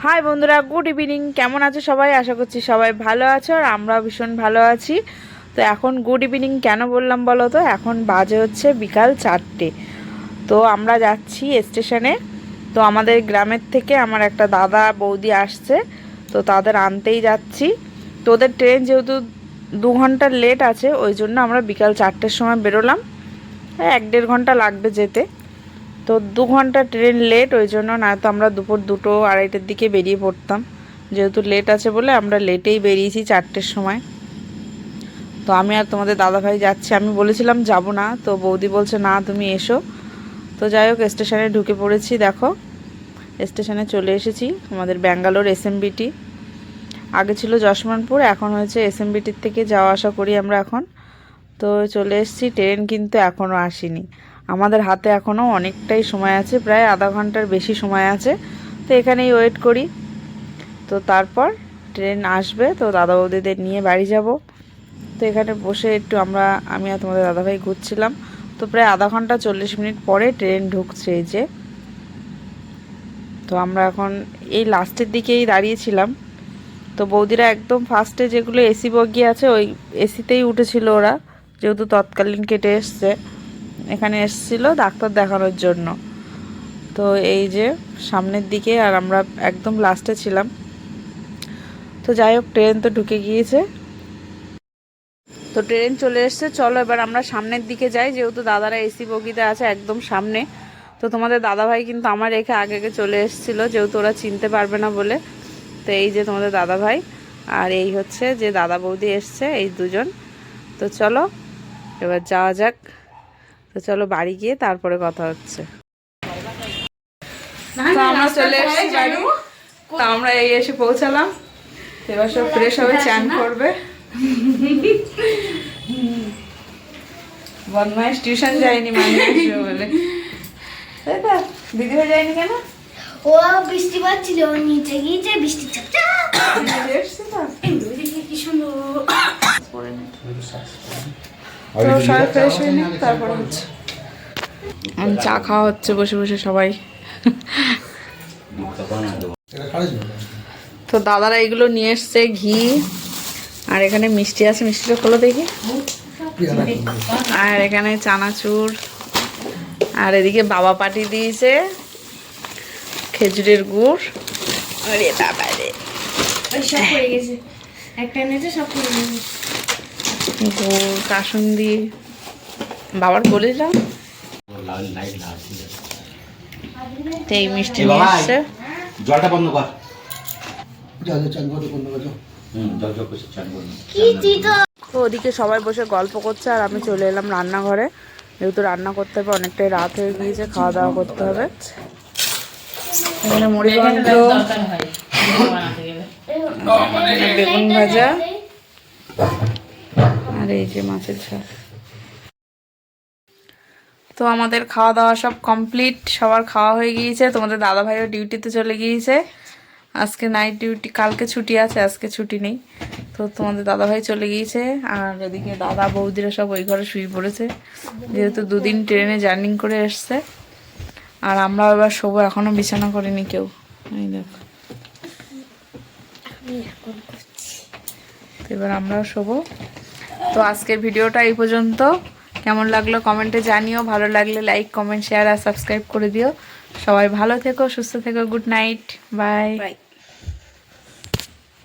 High বন্ধুরা, good evening. কেমন আছো সবাই? আশা করছি সবাই ভালো আছো আর আমরাও ভীষণ ভালো আছি। তো এখন গুড ইভিনিং কেন বললাম বলো তো, এখন বাজে হচ্ছে বিকাল 4টে। তো আমরা যাচ্ছি স্টেশনে। তো আমাদের গ্রামের থেকে আমার একটা দাদা বৌদি আসছে, তো তাদের আনতেই যাচ্ছি। তো ওদের ট্রেন যেহেতু 2 ঘন্টার লেট আছে, ওই জন্য আমরা বিকাল 4টের সময় বেরোলাম। 1-1.5 ঘন্টা লাগবে যেতে। তো 2 ঘন্টা ট্রেন লেট, ওই জন্য না তো আমরা দুপুর 2-2:30টার দিকে বেরিয়ে পড়তাম। যেহেতু লেট আছে বলে আমরা লেটেই বেরিয়েছি 4টের সময়। তো আমি আর তোমাদের দাদাভাই যাচ্ছি। আমি বলেছিলাম যাব না, তো বৌদি বলছে না তুমি এসো। তো যাই হোক, স্টেশনে ঢুকে পড়েছি। দেখো স্টেশনে চলে এসেছি। আমাদের ব্যাঙ্গালোর এসএমবিটি, আগে ছিল যশবন্তপুর, এখন হয়েছে এসএমবিটির থেকে যাওয়া আসা করি আমরা এখন। তো চলে এসেছি। ট্রেন কিন্তু এখনও আসেনি। আমাদের হাতে এখনও অনেকটাই সময় আছে, প্রায় আধা ঘন্টার বেশি সময় আছে। তো এখানেই ওয়েট করি। তো তারপর ট্রেন আসবে, তো দাদা বৌদিদের নিয়ে বাড়ি যাব। তো এখানে বসে একটু আমি আর তোমাদের দাদাভাই ঘুরছিলাম। তো প্রায় আধা ঘন্টা 40 মিনিট পরে ট্রেন ঢুকছে এই যে। তো আমরা এখন এই লাস্টের দিকেই দাঁড়িয়েছিলাম। তো বৌদিরা একদম ফার্স্টে যেগুলো এসি বগি আছে ওই এসিতেই উঠেছিল ওরা, যেহেতু তৎকালীন কেটে এসছে। এখানে এসেছিল ডাক্তার দেখানোর জন্য। তো এই যে সামনের দিকে, আর আমরা একদম লাস্টে ছিলাম। তো যাই হোক, ট্রেন তো ঢুকে গিয়েছে। তো ট্রেন চলে এসছে, চলো এবার আমরা সামনের দিকে যাই, যেহেতু দাদারা এসি বগিতে আছে একদম সামনে। তো তোমাদের দাদাভাই কিন্তু আমার রেখে আগে আগে চলে এসেছিলো, যেহেতু ওরা চিনতে পারবে না বলে। তো এই যে তোমাদের দাদাভাই, আর এই হচ্ছে যে দাদা বৌদি এসছে, এই দুজন। তো চলো এবার যাওয়া যাক। তো চলো বাড়ি গিয়ে তারপরে কথা হচ্ছে। তো আমরা চলে এসেছি বাড়ি। তো আমরা এই এসে পৌঁছালাম। এবার সব ফ্রেশ হবে, চান করবে। বদমাইশ টিউশন যায়নি, মানে আসবে বলে, তাই তো? দিদি হয়ে যায়নি কেন? ও বৃষ্টি পড়ছিল, নিচে গিয়েছে বৃষ্টি চাপচাপ এসছি তো কি সুন্দর। তো সবাই ফ্রেশ হয়নি, তারপর হচ্ছে চা খাওয়া হচ্ছে বসে বসে সবাই। তো দাদারা এগুলো নিয়ে এসছে, ঘি আর এখানে মিষ্টি আছে, মিষ্টিটা খোলো দেখি। আর এখানে চানাচুর, আর এদিকে বাবা পাটি দিয়েছে খেজুরের গুড়। আরে বাবা রে, সব পড়ে গেছে, একটা এনেছে সব পড়ে গেছে। গুড় কাসুন্দি বাবার বলেছিলাম। তো এই মিষ্টি নিয়ে এসছে। জলটা বন্ধ কর। তো ওদিকে সবাই বসে গল্প করছে, আর আমি চলে এলাম রান্নাঘরে, যেহেতু রান্না করতে হবে, অনেকটাই রাত হয়ে গিয়েছে, খাওয়া দাওয়া করতে হবে। এখানে মুড়ি ঘন্ট, বেগুন ভাজা, আর এই যে মাছের ঝাল। তো আমাদের খাওয়া দাওয়া সব কমপ্লিট, সবার খাওয়া হয়ে গিয়েছে। তোমাদের দাদাভাইও ডিউটিতে চলে গিয়েছে, আজকে নাইট ডিউটি, কালকে ছুটি আছে, আজকে ছুটি নেই। তো তোমাদের দাদাভাই চলে গিয়েছে, আর এদিকে দাদা বৌদিরা সব ওই ঘরে শুয়ে পড়েছে, যেহেতু 2 দিন ট্রেনে জার্নি করে এসছে। আর আমরা এবার শোবো, এখনো বিছানা করিনি কেউ, এই দেখো। তো এবার আমরাও শোবো। তো আজকের ভিডিওটা এই পর্যন্ত। কেমন লাগলো কমেন্টে জানিও, ভালো লাগলে লাইক কমেন্ট শেয়ার আর সাবস্ক্রাইব করে দিও। সবাই ভালো থেকো, সুস্থ থেকো, গুড নাইট, বাই।